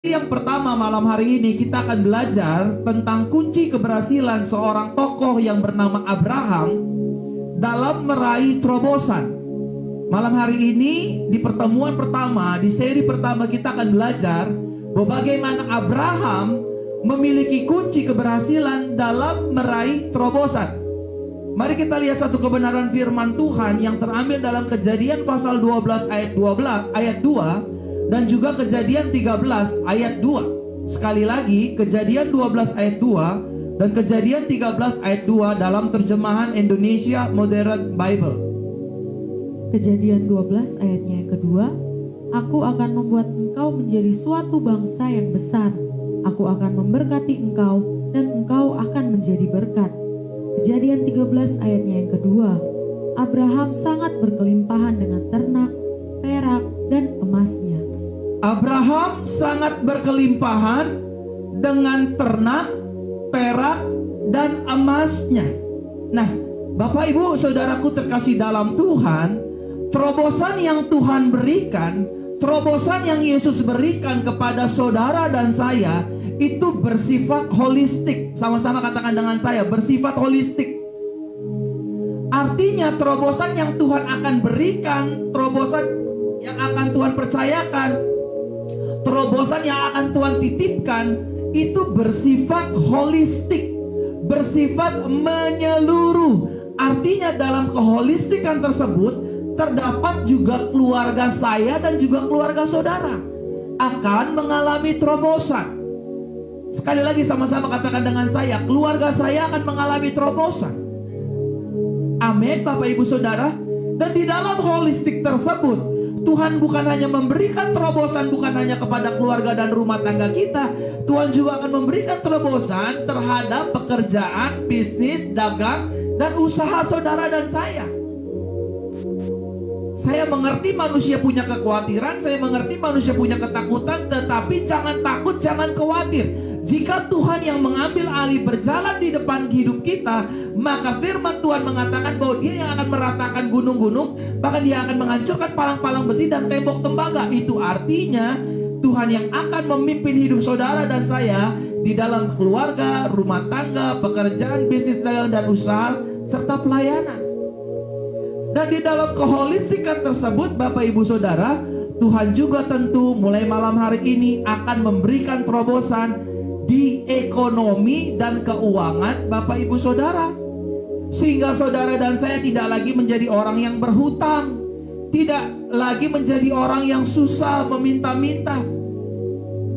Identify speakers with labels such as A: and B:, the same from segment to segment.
A: Yang pertama malam hari ini kita akan belajar tentang kunci keberhasilan seorang tokoh yang bernama Abraham dalam meraih terobosan. Malam hari ini di pertemuan pertama, di seri pertama kita akan belajar bagaimana Abraham memiliki kunci keberhasilan dalam meraih terobosan. Mari kita lihat satu kebenaran firman Tuhan yang terambil dalam Kejadian pasal 12 ayat 2 dan juga Kejadian 13 ayat 2. Sekali lagi, Kejadian 12 ayat 2 dan Kejadian 13 ayat 2 dalam terjemahan Indonesia Modern Bible.
B: Kejadian 12 ayatnya yang kedua, Aku akan membuat engkau menjadi suatu bangsa yang besar. Aku akan memberkati engkau dan engkau akan menjadi berkat. Kejadian 13 ayatnya yang kedua, Abraham sangat berkelimpahan dengan ternak, perak, dan emasnya.
A: Abraham sangat berkelimpahan dengan ternak, perak, dan emasnya. Nah, Bapak Ibu Saudaraku terkasih dalam Tuhan, terobosan yang Tuhan berikan, terobosan yang Yesus berikan kepada saudara dan saya, itu bersifat holistik. Sama-sama katakan dengan saya, bersifat holistik. Artinya terobosan yang Tuhan akan berikan, terobosan yang akan Tuhan percayakan, terobosan yang akan Tuhan titipkan, itu bersifat holistik, bersifat menyeluruh. Artinya dalam keholistikan tersebut terdapat juga keluarga saya dan juga keluarga saudara akan mengalami terobosan. Sekali lagi sama-sama katakan dengan saya, keluarga saya akan mengalami terobosan. Amin Bapak Ibu Saudara. Dan di dalam holistik tersebut, Tuhan bukan hanya memberikan terobosan bukan hanya kepada keluarga dan rumah tangga kita, Tuhan juga akan memberikan terobosan terhadap pekerjaan, bisnis, dagang, dan usaha saudara dan saya. Saya mengerti manusia punya kekhawatiran, saya mengerti manusia punya ketakutan, tetapi jangan takut, jangan khawatir. Jika Tuhan yang mengambil alih berjalan di depan hidup kita, maka firman Tuhan mengatakan bahwa Dia yang akan meratakan gunung-gunung, bahkan Dia akan menghancurkan palang-palang besi dan tembok tembaga. Itu artinya Tuhan yang akan memimpin hidup saudara dan saya di dalam keluarga, rumah tangga, pekerjaan, bisnis, dagang, dan usaha, serta pelayanan. Dan di dalam keholistikan tersebut Bapak Ibu Saudara, Tuhan juga tentu mulai malam hari ini akan memberikan terobosan di ekonomi dan keuangan Bapak Ibu Saudara, sehingga saudara dan saya tidak lagi menjadi orang yang berhutang, tidak lagi menjadi orang yang susah meminta-minta.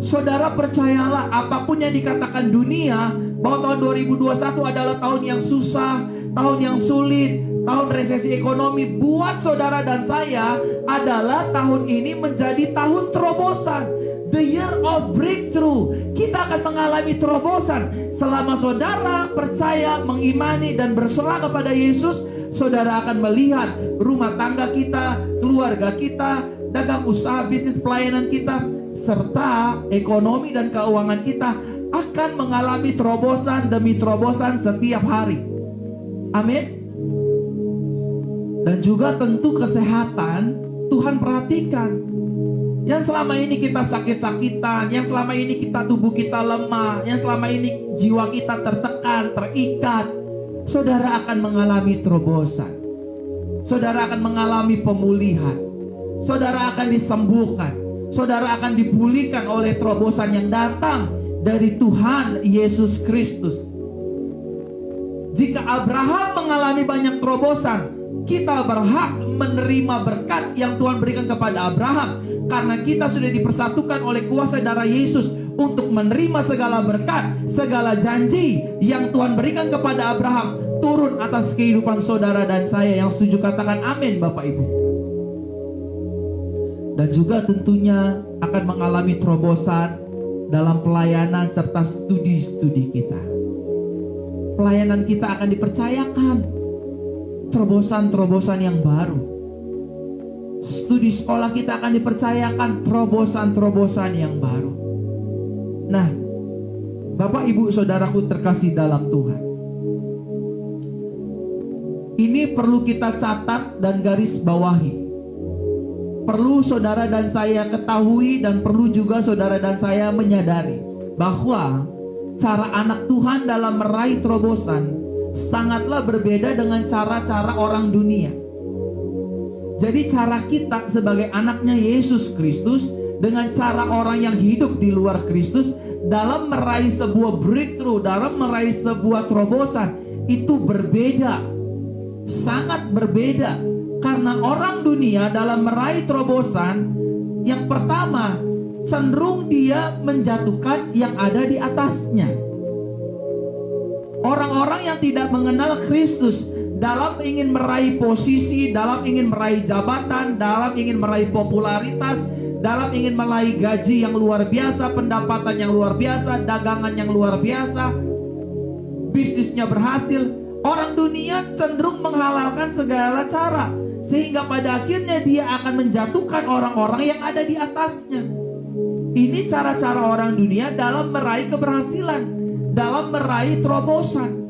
A: Saudara percayalah, apapun yang dikatakan dunia bahwa tahun 2021 adalah tahun yang susah, tahun yang sulit, tahun resesi ekonomi, buat saudara dan saya adalah tahun ini menjadi tahun terobosan. The year of breakthrough. Kita akan mengalami terobosan. Selama saudara percaya, mengimani, dan berserah kepada Yesus, saudara akan melihat rumah tangga kita, keluarga kita, dagang usaha, bisnis, pelayanan kita, serta ekonomi dan keuangan kita akan mengalami terobosan demi terobosan setiap hari. Amin. Dan juga tentu kesehatan Tuhan perhatikan. Yang selama ini kita sakit-sakitan, yang selama ini kita tubuh kita lemah, yang selama ini jiwa kita tertekan, terikat, saudara akan mengalami terobosan. Saudara akan mengalami pemulihan. Saudara akan disembuhkan. Saudara akan dipulihkan oleh terobosan yang datang dari Tuhan Yesus Kristus. Jika Abraham mengalami banyak terobosan, kita berhak menerima berkat yang Tuhan berikan kepada Abraham, karena kita sudah dipersatukan oleh kuasa darah Yesus untuk menerima segala berkat, segala janji yang Tuhan berikan kepada Abraham turun atas kehidupan saudara dan saya. Yang setuju katakan amin Bapak Ibu. Dan juga tentunya akan mengalami terobosan dalam pelayanan serta studi-studi kita. Pelayanan kita akan dipercayakan terobosan-terobosan yang baru. Studi sekolah kita akan dipercayakan terobosan-terobosan yang baru. Nah, Bapak Ibu Saudaraku terkasih dalam Tuhan, ini perlu kita catat dan garis bawahi. perlu saudara dan saya ketahui dan perlu juga saudara dan saya menyadari bahwa cara anak Tuhan dalam meraih terobosan sangatlah berbeda dengan cara-cara orang dunia. Jadi cara kita sebagai anaknya Yesus Kristus dengan cara orang yang hidup di luar Kristus dalam meraih sebuah breakthrough, dalam meraih sebuah terobosan itu berbeda. Sangat berbeda. Karena orang dunia dalam meraih terobosan, yang pertama cenderung dia menjatuhkan yang ada di atasnya. Orang-orang yang tidak mengenal Kristus dalam ingin meraih posisi, dalam ingin meraih jabatan, dalam ingin meraih popularitas, dalam ingin meraih gaji yang luar biasa, pendapatan yang luar biasa, dagangan yang luar biasa, bisnisnya berhasil, orang dunia cenderung menghalalkan segala cara, sehingga pada akhirnya dia akan menjatuhkan orang-orang yang ada di atasnya. Ini cara-cara orang dunia dalam meraih keberhasilan, dalam meraih terobosan.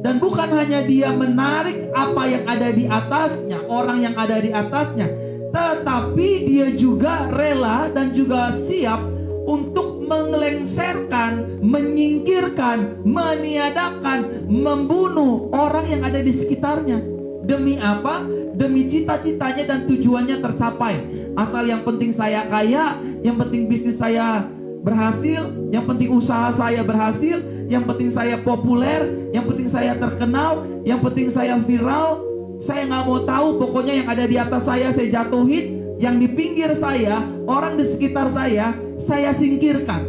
A: Dan bukan hanya dia menarik apa yang ada di atasnya, orang yang ada di atasnya, tetapi dia juga rela dan juga siap untuk mengelengsarkan, menyingkirkan, meniadakan, membunuh orang yang ada di sekitarnya. Demi apa? Demi cita-citanya dan tujuannya tercapai. Asal yang penting saya kaya, yang penting bisnis saya berhasil, yang penting usaha saya berhasil, yang penting saya populer, yang penting saya terkenal, yang penting saya viral. Saya nggak mau tahu, pokoknya yang ada di atas saya jatuhin, yang di pinggir saya, orang di sekitar saya singkirkan.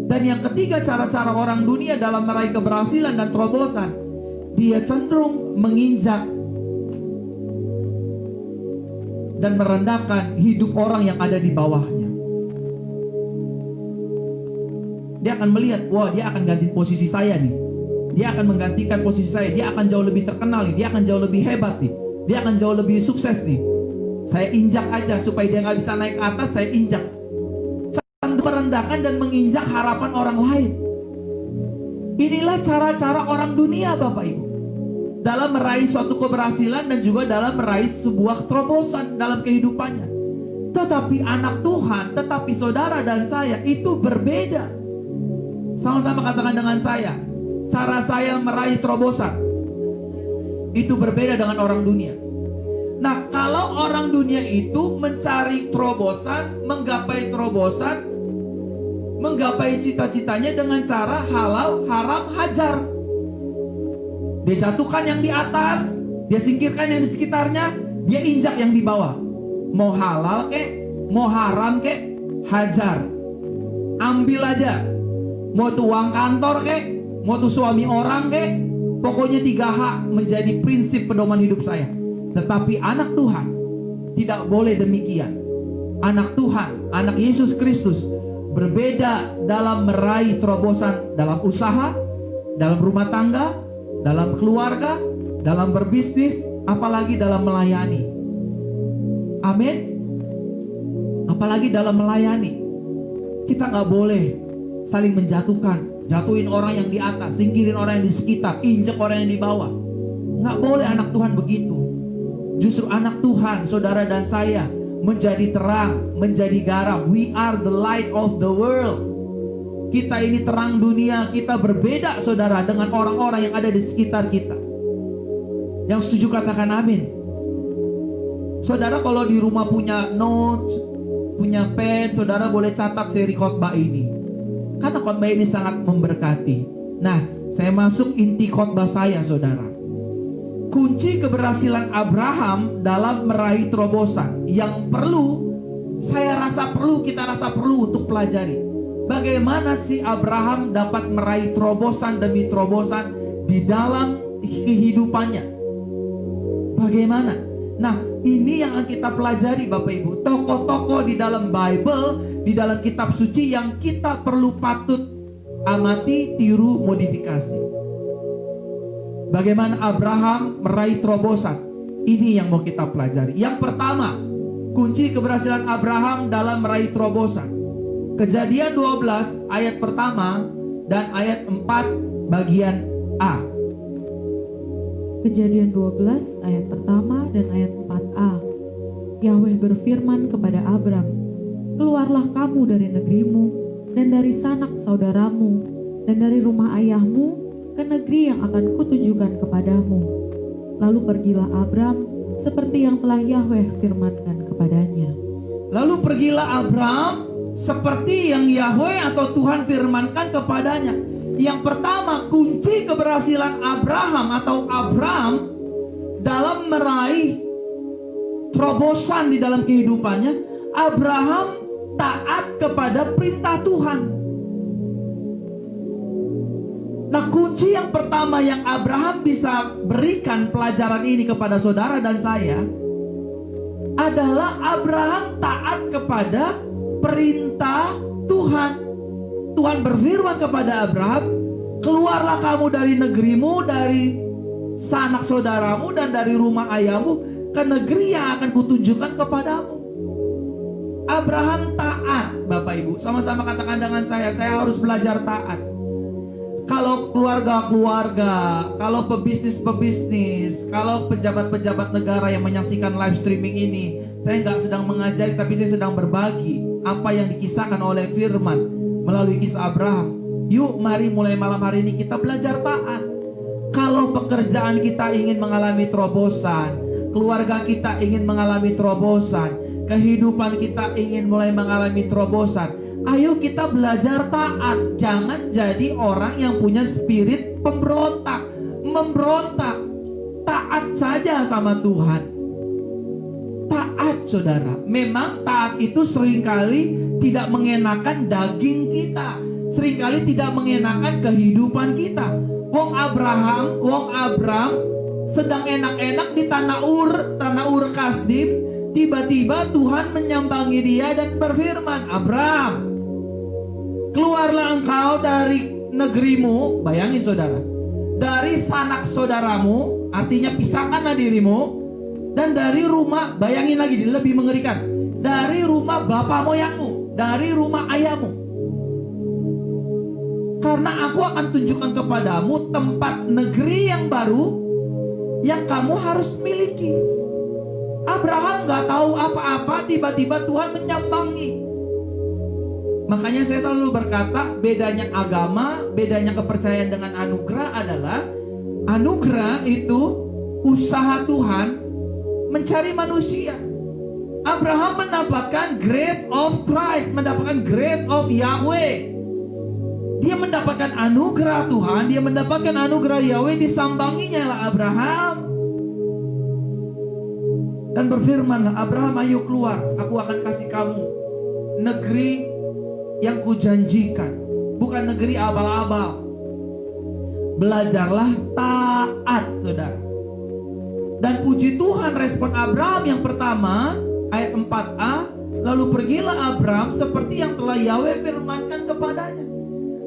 A: Dan yang ketiga, cara-cara orang dunia dalam meraih keberhasilan dan terobosan, dia cenderung menginjak dan merendahkan hidup orang yang ada di bawahnya. Dia akan melihat, wah dia akan ganti posisi saya nih, dia akan menggantikan posisi saya, dia akan jauh lebih terkenal nih, dia akan jauh lebih hebat nih, dia akan jauh lebih sukses nih. Saya injak aja supaya dia nggak bisa naik ke atas, saya injak. Merendahkan dan menginjak harapan orang lain. Inilah cara-cara orang dunia, Bapak Ibu, dalam meraih suatu keberhasilan dan juga dalam meraih sebuah terobosan dalam kehidupannya. Tetapi anak Tuhan, tetapi saudara dan saya itu berbeda. Sama-sama katakan dengan saya, cara saya meraih terobosan itu berbeda dengan orang dunia. Nah, kalau orang dunia itu mencari terobosan, menggapai terobosan, menggapai cita-citanya dengan cara halal, haram, hajar. Dia jatuhkan yang di atas, dia singkirkan yang di sekitarnya, dia injak yang di bawah. Mau halal kek, mau haram kek, hajar. Ambil aja. Mau itu uang kantor kek, mau itu suami orang kek, pokoknya 3H menjadi prinsip pedoman hidup saya. Tetapi anak Tuhan tidak boleh demikian. Anak Tuhan, anak Yesus Kristus berbeda dalam meraih terobosan dalam usaha, dalam rumah tangga, dalam keluarga, dalam berbisnis, apalagi dalam melayani. Amin. Apalagi dalam melayani, kita nggak boleh saling menjatuhkan, jatuhin orang yang di atas, singkirin orang yang di sekitar, injek orang yang di bawah. Nggak boleh anak Tuhan begitu. Justru anak Tuhan, saudara dan saya, menjadi terang, menjadi garam. We are the light of the world. Kita ini terang dunia. Kita berbeda, saudara, dengan orang-orang yang ada di sekitar kita. Yang setuju katakan amin. Saudara kalau di rumah punya notes, punya pen, saudara boleh catat seri khotbah ini, karena khotbah ini sangat memberkati. Nah, saya masuk inti khotbah saya, saudara. Kunci keberhasilan Abraham dalam meraih terobosan yang kita rasa perlu untuk pelajari. Bagaimana sih Abraham dapat meraih terobosan demi terobosan di dalam kehidupannya? Bagaimana? Nah, ini yang kita pelajari, Bapak Ibu. Tokoh-tokoh di dalam Bible, di dalam kitab suci yang kita perlu patut amati, tiru, modifikasi. Bagaimana Abraham meraih terobosan? Ini yang mau kita pelajari. Yang pertama, kunci keberhasilan Abraham dalam meraih terobosan. Kejadian 12 ayat pertama dan ayat 4 bagian A.
B: Kejadian 12 ayat pertama dan ayat 4a. Yahweh berfirman kepada Abram, "Keluarlah kamu dari negerimu, dan dari sanak saudaramu, dan dari rumah ayahmu, ke negeri yang akan kutunjukkan kepadamu." Lalu pergilah Abram seperti yang telah Yahweh firmankan kepadanya.
A: Lalu pergilah Abram seperti yang Yahweh atau Tuhan firmankan kepadanya. Yang pertama, kunci keberhasilan Abraham atau Abram dalam meraih terobosan di dalam kehidupannya, Abraham taat kepada perintah Tuhan. Nah, kunci yang pertama yang Abraham bisa berikan pelajaran ini kepada saudara dan saya adalah Abraham taat kepada perintah Tuhan. Tuhan berfirman kepada Abraham, "Keluarlah kamu dari negerimu, dari sanak saudaramu, dan dari rumah ayahmu ke negeri yang akan kutunjukkan kepadamu." Abraham taat. Bapak Ibu, sama-sama katakan dengan saya harus belajar taat. Kalau keluarga-keluarga, kalau pebisnis-pebisnis, kalau pejabat-pejabat negara yang menyaksikan live streaming ini, saya nggak sedang mengajari, tapi saya sedang berbagi apa yang dikisahkan oleh firman melalui kisah Abraham. Yuk, mari mulai malam hari ini kita belajar taat. Kalau pekerjaan kita ingin mengalami terobosan, keluarga kita ingin mengalami terobosan, kehidupan kita ingin mulai mengalami terobosan, ayo kita belajar taat. Jangan jadi orang yang punya spirit pemberontak, memberontak. Taat saja sama Tuhan. Taat, saudara. Memang taat itu seringkali tidak mengenakan daging kita, seringkali tidak mengenakan kehidupan kita. Wong Abram sedang enak-enak di tanah Ur Kasdim, tiba-tiba Tuhan menyambangi dia dan berfirman, "Abram, keluarlah engkau dari negerimu," bayangin saudara, "dari sanak saudaramu," artinya pisahkanlah dirimu, "dan dari rumah," bayangin lagi, lebih mengerikan, "dari rumah bapak moyangmu, dari rumah ayahmu. Karena aku akan tunjukkan kepadamu tempat negeri yang baru yang kamu harus miliki." Abraham gak tahu apa-apa, tiba-tiba Tuhan menyambangi. Makanya saya selalu berkata, bedanya agama, bedanya kepercayaan dengan anugerah adalah anugerah itu usaha Tuhan mencari manusia. Abraham mendapatkan grace of Christ, mendapatkan grace of Yahweh. Dia mendapatkan anugerah Tuhan, dia mendapatkan anugerah Yahweh, disambanginya lah Abraham. Dan berfirmanlah, "Abraham, ayo keluar, aku akan kasih kamu negeri yang kujanjikan, bukan negeri abal-abal." Belajarlah taat, saudara. Dan puji Tuhan, respon Abraham yang pertama, ayat 4a, "Lalu pergilah Abraham seperti yang telah Yahweh firmankan kepadanya."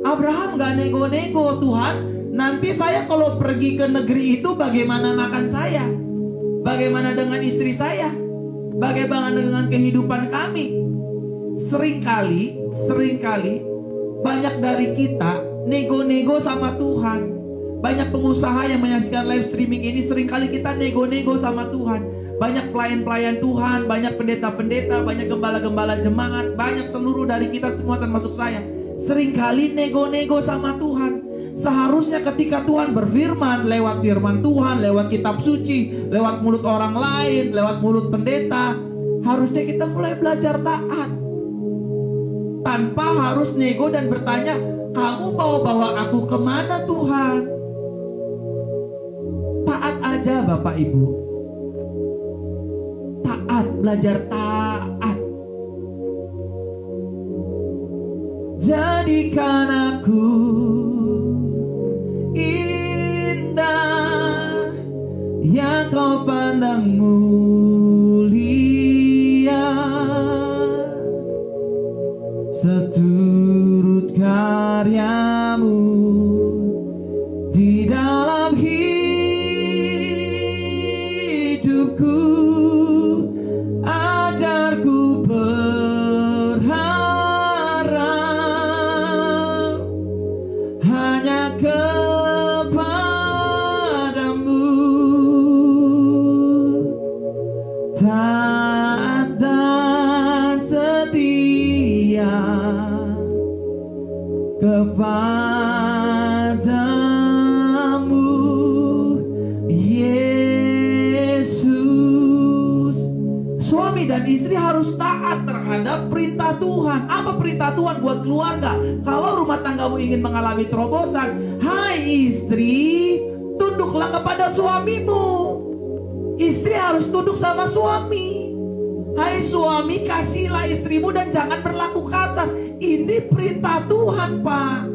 A: Abraham gak nego-nego, "Tuhan, nanti saya kalau pergi ke negeri itu bagaimana makan saya? Bagaimana dengan istri saya? Bagaimana dengan kehidupan kami?" Seringkali banyak dari kita nego-nego sama Tuhan. Banyak pengusaha yang menyaksikan live streaming ini, seringkali kita nego-nego sama Tuhan. Banyak pelayan-pelayan Tuhan, banyak pendeta-pendeta, banyak gembala-gembala jemaat, banyak seluruh dari kita semua termasuk saya, seringkali nego-nego sama Tuhan. Seharusnya ketika Tuhan berfirman lewat firman Tuhan, lewat kitab suci, lewat mulut orang lain, lewat mulut pendeta, harusnya kita mulai belajar taat. Tanpa harus nego dan bertanya, "Kamu mau bawa aku kemana Tuhan?" Taat aja Bapak Ibu. Taat, belajar taat. Jadikan aku indah yang kau pandang mulia, seturut karyamu di dalam hidupku. Ajarku berharap hanya kepadamu. Tak kepadamu, Yesus. Suami dan istri harus taat terhadap perintah Tuhan. Apa perintah Tuhan buat keluarga? Kalau rumah tanggamu ingin mengalami terobosan, hai istri, tunduklah kepada suamimu. Istri harus tunduk sama suami. Hai suami, kasihilah istrimu dan jangan berlaku kasar. Ini perintah Tuhan, Pak.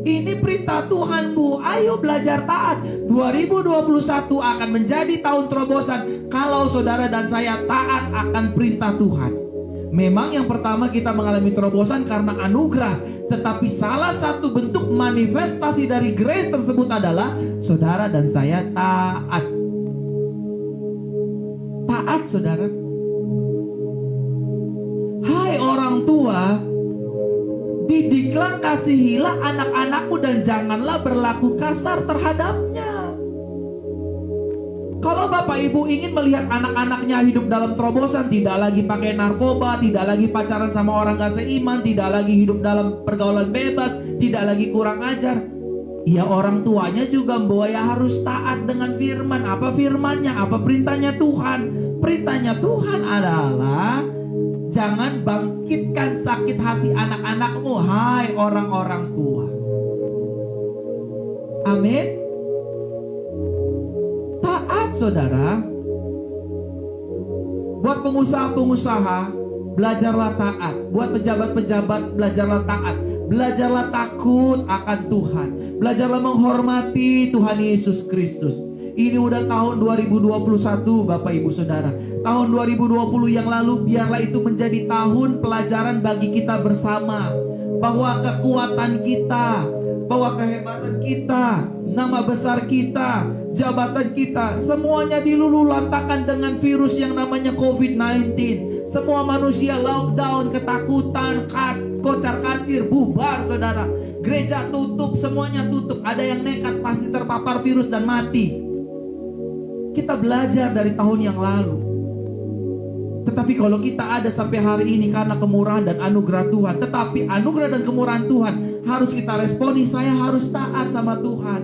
A: Ini perintah Tuhan, Bu. Ayo belajar taat. 2021 akan menjadi tahun terobosan kalau saudara dan saya taat akan perintah Tuhan. Memang yang pertama kita mengalami terobosan karena anugerah, tetapi salah satu bentuk manifestasi dari grace tersebut adalah saudara dan saya taat. Taat, saudara. Hai orang tua, didiklah, kasihilah anak-anakmu dan janganlah berlaku kasar terhadapnya. Kalau Bapak Ibu ingin melihat anak-anaknya hidup dalam terobosan, tidak lagi pakai narkoba, tidak lagi pacaran sama orang gak seiman, tidak lagi hidup dalam pergaulan bebas, tidak lagi kurang ajar, ya orang tuanya juga bahwa ya harus taat dengan firman. Apa firmannya? Apa perintahnya Tuhan? Perintahnya Tuhan adalah jangan bangkitkan sakit hati anak-anakmu, hai orang-orang tua. Amin. Taat, saudara. Buat pengusaha-pengusaha, belajarlah taat. Buat pejabat-pejabat, belajarlah taat. Belajarlah takut akan Tuhan. Belajarlah menghormati Tuhan Yesus Kristus. Ini udah tahun 2021, Bapak Ibu Saudara. Tahun 2020 yang lalu biarlah itu menjadi tahun pelajaran bagi kita bersama. Bahwa kekuatan kita, bahwa kehebatan kita, nama besar kita, jabatan kita, semuanya dilululantakkan dengan virus yang namanya COVID-19. Semua manusia lockdown, ketakutan, kocar-kacir, bubar, saudara. Gereja tutup, semuanya tutup. Ada yang nekat pasti terpapar virus dan mati. Kita belajar dari tahun yang lalu. Tetapi kalau kita ada sampai hari ini karena kemurahan dan anugerah Tuhan. Tetapi anugerah dan kemurahan Tuhan harus kita responi. Saya harus taat sama Tuhan.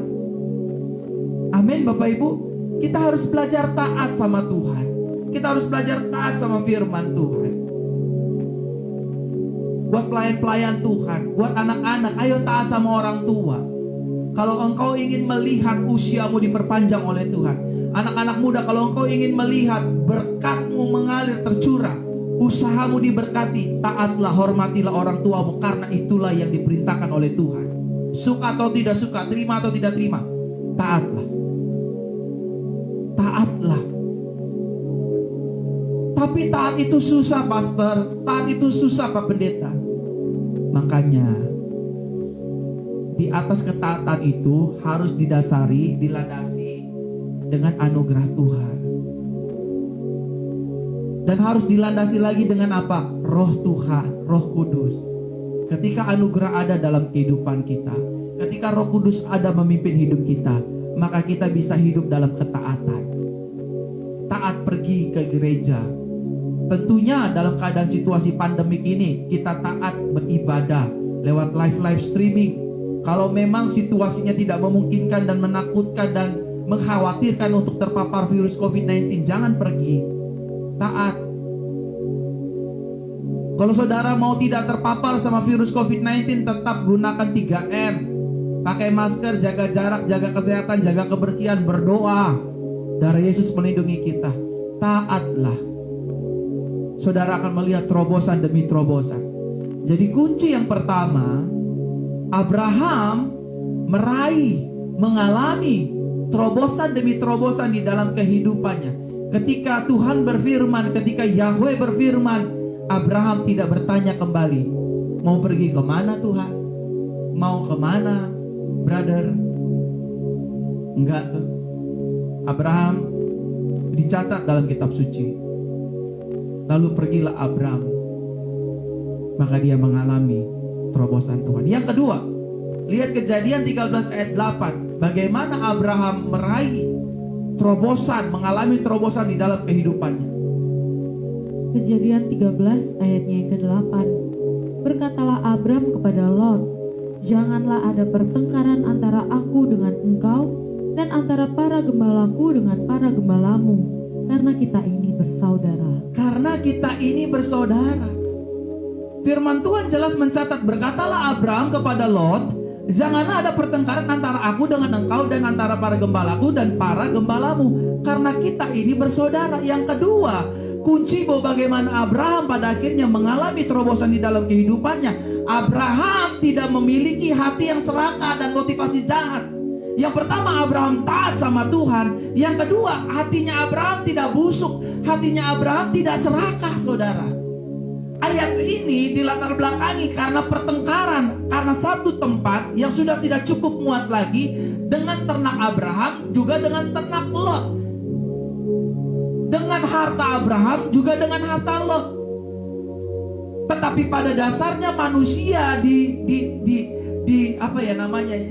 A: Amin, Bapak Ibu. Kita harus belajar taat sama Tuhan. Kita harus belajar taat sama firman Tuhan. Buat pelayan-pelayan Tuhan, buat anak-anak, ayo taat sama orang tua. Kalau engkau ingin melihat usiamu diperpanjang oleh Tuhan, anak-anak muda, kalau engkau ingin melihat berkatmu mengalir tercurah, usahamu diberkati, taatlah, hormatilah orang tuamu, karena itulah yang diperintahkan oleh Tuhan. Suka atau tidak suka, terima atau tidak terima, taatlah. Taatlah. Tapi taat itu susah, pastor. Taat itu susah, Pak Pendeta. Makanya di atas ketaatan itu harus dilandasi dengan anugerah Tuhan. Dan harus dilandasi lagi dengan apa? Roh Tuhan, Roh Kudus. Ketika anugerah ada dalam kehidupan kita, ketika Roh Kudus ada memimpin hidup kita, maka kita bisa hidup dalam ketaatan. Taat pergi ke gereja. Tentunya dalam keadaan situasi pandemik ini, kita taat beribadah lewat live streaming. Kalau memang situasinya tidak memungkinkan dan menakutkan dan mengkhawatirkan untuk terpapar virus COVID-19, jangan pergi. Taat. Kalau saudara mau tidak terpapar sama virus COVID-19, tetap gunakan 3M. Pakai masker, jaga jarak, jaga kesehatan, jaga kebersihan, berdoa. Darah Yesus melindungi kita. Taatlah. Saudara akan melihat terobosan demi terobosan. Jadi kunci yang pertama, Abraham mengalami terobosan demi terobosan di dalam kehidupannya. Ketika Tuhan berfirman, ketika Yahweh berfirman, Abraham tidak bertanya kembali, mau pergi kemana Tuhan? Mau kemana, brother? Enggak tuh. Abraham dicatat dalam kitab suci. Lalu pergilah Abraham, maka dia mengalami terobosan Tuhan. Yang kedua, lihat Kejadian 13 ayat 8. Bagaimana Abraham meraih terobosan, mengalami terobosan di dalam kehidupannya.
B: Kejadian 13 ayatnya yang ke-8. Berkatalah Abram kepada Lot, "Janganlah ada pertengkaran antara aku dengan engkau dan antara para gembalaku dengan para gembalamu, karena kita ini bersaudara."
A: Karena kita ini bersaudara. Firman Tuhan jelas mencatat, berkatalah Abram kepada Lot, "Janganlah ada pertengkaran antara aku dengan engkau dan antara para gembalaku dan para gembalamu, karena kita ini bersaudara." Yang kedua, kunci bahwa bagaimana Abraham pada akhirnya mengalami terobosan di dalam kehidupannya. Abraham tidak memiliki hati yang serakah dan motivasi jahat. Yang pertama, Abraham taat sama Tuhan. Yang kedua, hatinya Abraham tidak busuk. Hatinya Abraham tidak serakah, saudara. Ayat ini dilatar belakangi karena pertengkaran, karena satu tempat yang sudah tidak cukup muat lagi dengan ternak Abraham, juga dengan ternak Lot. Dengan harta Abraham, juga dengan harta Lot. Tetapi pada dasarnya manusia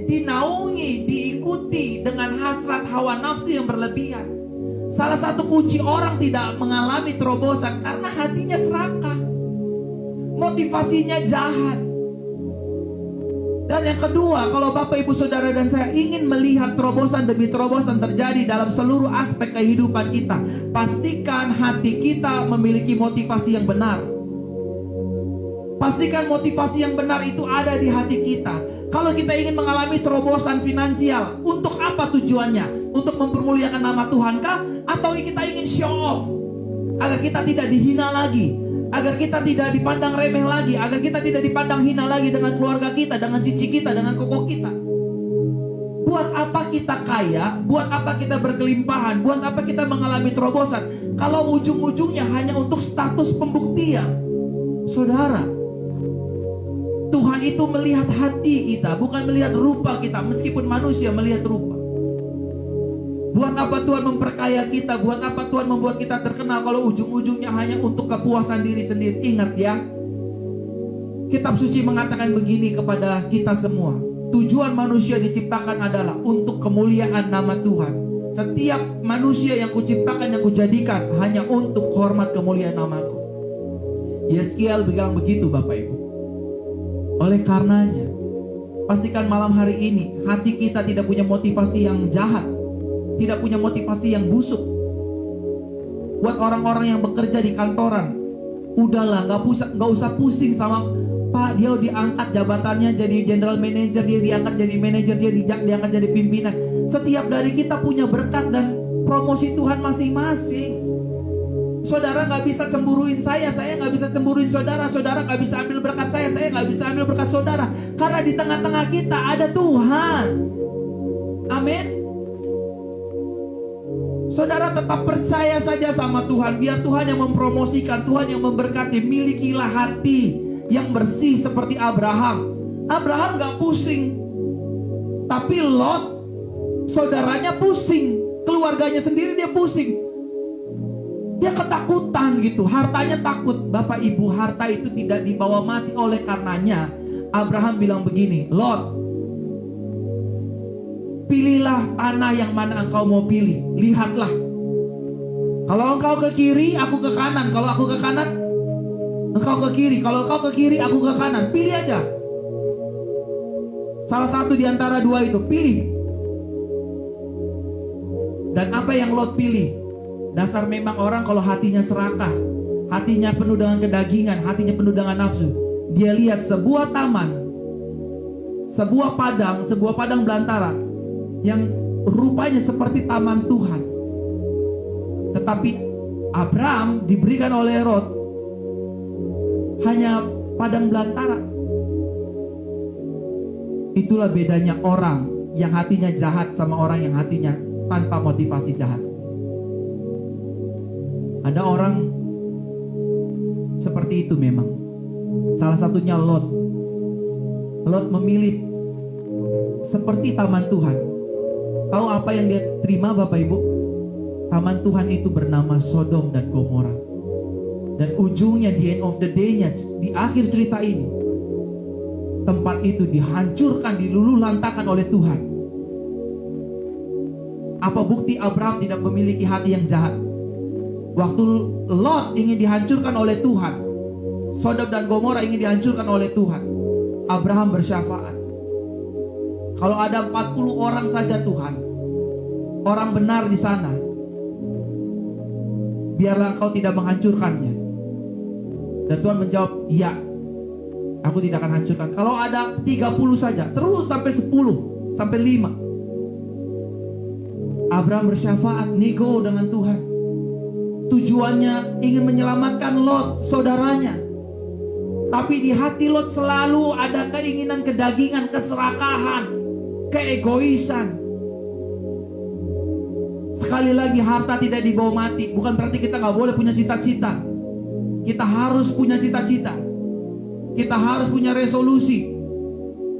A: dinaungi, diikuti dengan hasrat hawa nafsu yang berlebihan. Salah satu kunci orang tidak mengalami terobosan karena hatinya serakah, motivasinya jahat. Dan yang kedua, kalau Bapak Ibu Saudara dan saya ingin melihat terobosan demi terobosan terjadi dalam seluruh aspek kehidupan kita, pastikan hati kita memiliki motivasi yang benar. Pastikan motivasi yang benar itu ada di hati kita. Kalau kita ingin mengalami terobosan finansial, untuk apa tujuannya? Untuk mempermuliakan nama Tuhan kah? Atau kita ingin show off? Agar kita tidak dihina lagi, agar kita tidak dipandang remeh lagi, agar kita tidak dipandang hina lagi dengan keluarga kita, dengan cici kita, dengan koko kita. Buat apa kita kaya? Buat apa kita berkelimpahan? Buat apa kita mengalami terobosan? Kalau ujung-ujungnya hanya untuk status pembuktian. Saudara, Tuhan itu melihat hati kita, bukan melihat rupa kita, meskipun manusia melihat rupa. Buat apa Tuhan memperkaya kita? Buat apa Tuhan membuat kita terkenal kalau ujung-ujungnya hanya untuk kepuasan diri sendiri? Ingat ya, Kitab suci mengatakan begini kepada kita semua. Tujuan manusia diciptakan adalah untuk kemuliaan nama Tuhan. Setiap manusia yang kuciptakan, yang kujadikan hanya untuk hormat kemuliaan namaku. Yeskiel bilang begitu, Bapak Ibu. Oleh karenanya, pastikan malam hari ini hati kita tidak punya motivasi yang jahat, tidak punya motivasi yang busuk. Buat orang-orang yang bekerja di kantoran, udahlah, gak usah pusing sama Pak, dia diangkat jabatannya jadi general manager, dia diangkat jadi manajer, dia diangkat jadi pimpinan. Setiap dari kita punya berkat dan promosi Tuhan masing-masing. Saudara gak bisa cemburuin saya gak bisa cemburuin saudara gak bisa ambil berkat saya gak bisa ambil berkat saudara. Karena di tengah-tengah kita ada Tuhan. Amin. Saudara tetap percaya saja sama Tuhan. Biar Tuhan yang mempromosikan, Tuhan yang memberkati. Milikilah hati yang bersih seperti Abraham. Abraham gak pusing, tapi Lot, saudaranya pusing. Keluarganya sendiri dia pusing. Dia ketakutan gitu, hartanya takut. Bapak Ibu, harta itu tidak dibawa mati. Oleh karenanya Abraham bilang begini, Lot, pilihlah tanah yang mana engkau mau pilih. Lihatlah, kalau engkau ke kiri, aku ke kanan. Kalau aku ke kanan, engkau ke kiri. Kalau engkau ke kiri, aku ke kanan. Pilih aja, salah satu di antara dua itu, pilih. Dan apa yang Lot pilih? Dasar memang orang kalau hatinya serakah, hatinya penuh dengan kedagingan, hatinya penuh dengan nafsu. Dia lihat sebuah taman, sebuah padang belantara yang rupanya seperti taman Tuhan. Tetapi Abraham diberikan oleh Lot hanya padang belantara. Itulah bedanya orang yang hatinya jahat sama orang yang hatinya tanpa motivasi jahat. Ada orang seperti itu memang. Salah satunya Lot. Lot memilih seperti taman Tuhan. Tahu apa yang dia terima, Bapak Ibu? Taman Tuhan itu bernama Sodom dan Gomora. Dan ujungnya, di end of the day-nya, di akhir cerita ini, tempat itu dihancurkan, diluluhlantakkan oleh Tuhan. Apa bukti Abraham tidak memiliki hati yang jahat? Waktu Lot ingin dihancurkan oleh Tuhan, Sodom dan Gomora ingin dihancurkan oleh Tuhan. Abraham bersyafaat. Kalau ada 40 orang saja Tuhan, orang benar di sana, biarlah Engkau tidak menghancurkannya. Dan Tuhan menjawab, iya, aku tidak akan hancurkan. Kalau ada 30 saja, terus sampai 10, sampai 5. Abraham bersyafaat, nego dengan Tuhan. Tujuannya ingin menyelamatkan Lot, saudaranya. Tapi di hati Lot selalu ada keinginan kedagingan, keserakahan, keegoisan. Sekali lagi, harta tidak dibawa mati. Bukan berarti kita gak boleh punya cita-cita. Kita harus punya cita-cita. Kita harus punya resolusi.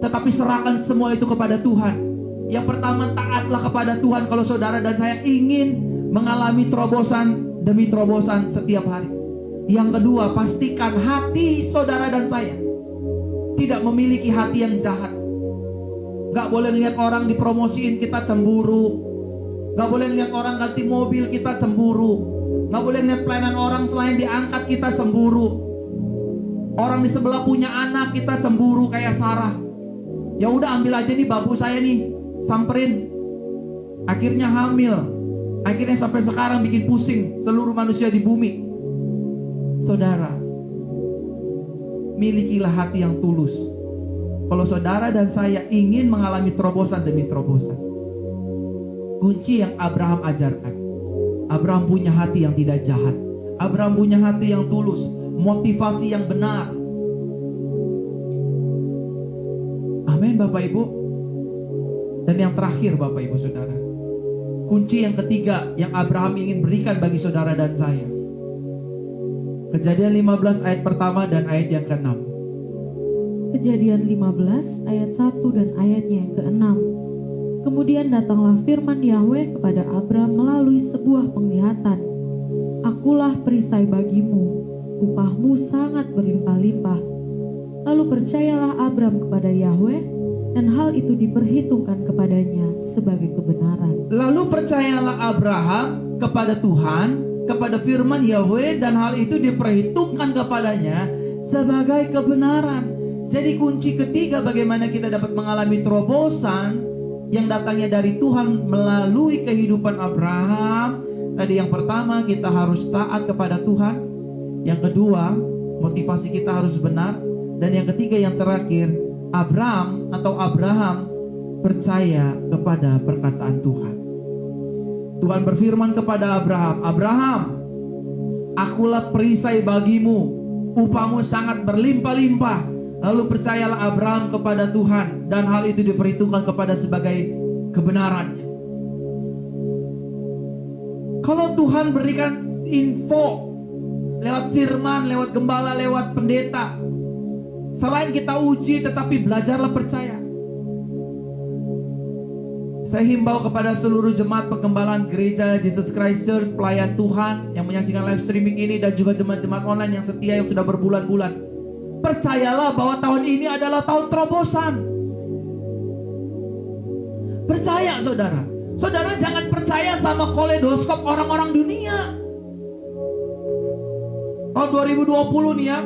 A: Tetapi serahkan semua itu kepada Tuhan. Yang pertama, taatlah kepada Tuhan. Kalau saudara dan saya ingin mengalami terobosan demi terobosan setiap hari. Yang kedua, pastikan hati saudara dan saya tidak memiliki hati yang jahat. Gak boleh lihat orang dipromosiin kita cemburu. Gak boleh lihat orang ganti mobil kita cemburu. Gak boleh lihat pelayanan orang selain diangkat kita cemburu. Orang di sebelah punya anak kita cemburu kayak Sarah. Ya udah, ambil aja nih babu saya nih, samperin. Akhirnya hamil. Akhirnya sampai sekarang bikin pusing seluruh manusia di bumi. Saudara, milikilah hati yang tulus. Kalau saudara dan saya ingin mengalami terobosan demi terobosan, kunci yang Abraham ajarkan, Abraham punya hati yang tidak jahat. Abraham punya hati yang tulus, motivasi yang benar. Amin Bapak Ibu. Dan yang terakhir Bapak Ibu Saudara, kunci yang ketiga yang Abraham ingin berikan bagi saudara dan saya, Kejadian 15 ayat pertama dan ayat yang ke-6.
B: Kejadian 15 ayat 1 dan ayatnya yang ke-6. Kemudian datanglah firman Yahweh kepada Abram melalui sebuah penglihatan. Akulah perisai bagimu, upahmu sangat berlimpah-limpah. Lalu percayalah Abram kepada Yahweh, dan hal itu diperhitungkan kepadanya sebagai kebenaran.
A: Lalu percayalah Abraham kepada Tuhan, kepada firman Yahweh, dan hal itu diperhitungkan kepadanya sebagai kebenaran. Jadi kunci ketiga bagaimana kita dapat mengalami terobosan yang datangnya dari Tuhan melalui kehidupan Abraham. Tadi yang pertama, kita harus taat kepada Tuhan. Yang kedua, motivasi kita harus benar. Dan yang ketiga, yang terakhir, Abraham percaya kepada perkataan Tuhan. Tuhan berfirman kepada Abraham, Abraham, akulah perisai bagimu, upahmu sangat berlimpah-limpah. Lalu percayalah Abraham kepada Tuhan, dan hal itu diperhitungkan kepada sebagai kebenarannya. Kalau Tuhan berikan info lewat firman, lewat gembala, lewat pendeta, selain kita uji, tetapi belajarlah percaya. Saya himbau kepada seluruh jemaat pengembalaan gereja Jesus Christ Church, pelayan Tuhan yang menyaksikan live streaming ini, dan juga jemaat-jemaat online yang setia yang sudah berbulan-bulan. Percayalah bahwa tahun ini adalah tahun terobosan. Percaya saudara. Saudara jangan percaya sama koledoskop orang-orang dunia. Tahun 2020 nih ya,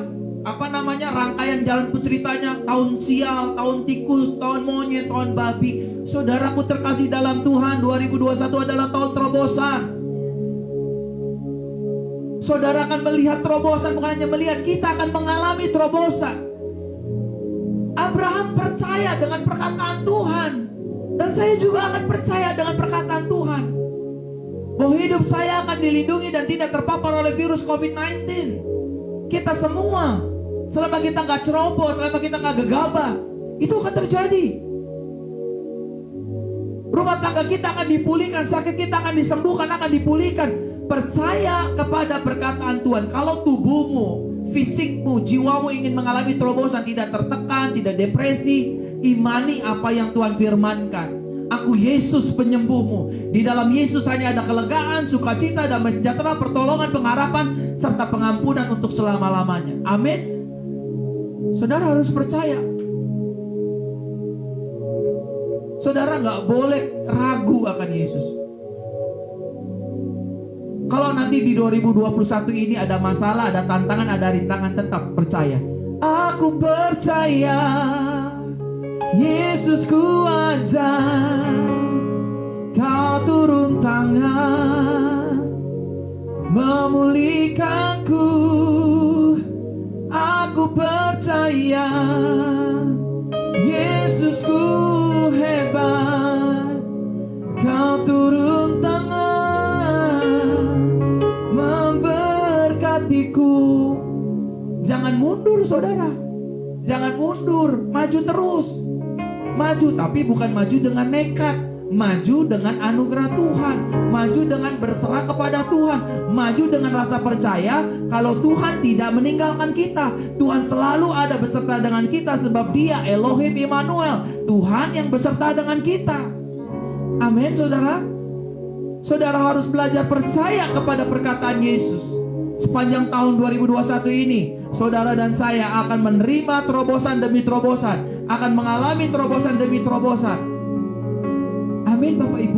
A: rangkaian jalan ceritanya, tahun sial, tahun tikus, tahun monyet, tahun babi. Saudaraku terkasih dalam Tuhan, 2021 adalah tahun terobosan. Saudara akan melihat terobosan, bukan hanya melihat, kita akan mengalami terobosan. Abraham percaya dengan perkataan Tuhan, dan saya juga akan percaya dengan perkataan Tuhan, bahwa hidup saya akan dilindungi dan tidak terpapar oleh virus COVID-19. Kita semua, selama kita gak ceroboh, selama kita gak gegabah, itu akan terjadi. Rumah tangga kita akan dipulihkan, sakit kita akan disembuhkan, akan dipulihkan. Percaya kepada perkataan Tuhan. Kalau tubuhmu, fisikmu, jiwamu ingin mengalami terobosan, tidak tertekan, tidak depresi, imani apa yang Tuhan firmankan. Aku Yesus penyembuhmu. Di dalam Yesus hanya ada kelegaan, sukacita, damai sejahtera, pertolongan, pengharapan, serta pengampunan untuk selama-lamanya. Amin. Saudara harus percaya. Saudara gak boleh ragu akan Yesus. Kalau nanti di 2021 ini ada masalah, ada tantangan, ada rintangan, tetap percaya. Aku percaya Yesusku ajar, Kau turun tangan memulihkanku. Aku percaya Yesusku hebat, Kau turun tangan memberkatiku. Jangan mundur saudara, jangan mundur, maju terus. Maju, tapi bukan maju dengan nekat, maju dengan anugerah Tuhan, maju dengan berserah kepada Tuhan, maju dengan rasa percaya kalau Tuhan tidak meninggalkan kita. Tuhan selalu ada beserta dengan kita, sebab Dia Elohim Immanuel, Tuhan yang beserta dengan kita. Amin saudara. Saudara harus belajar percaya kepada perkataan Yesus. Sepanjang tahun 2021 ini, saudara dan saya akan menerima terobosan demi terobosan, akan mengalami terobosan demi terobosan. Amin Bapak Ibu.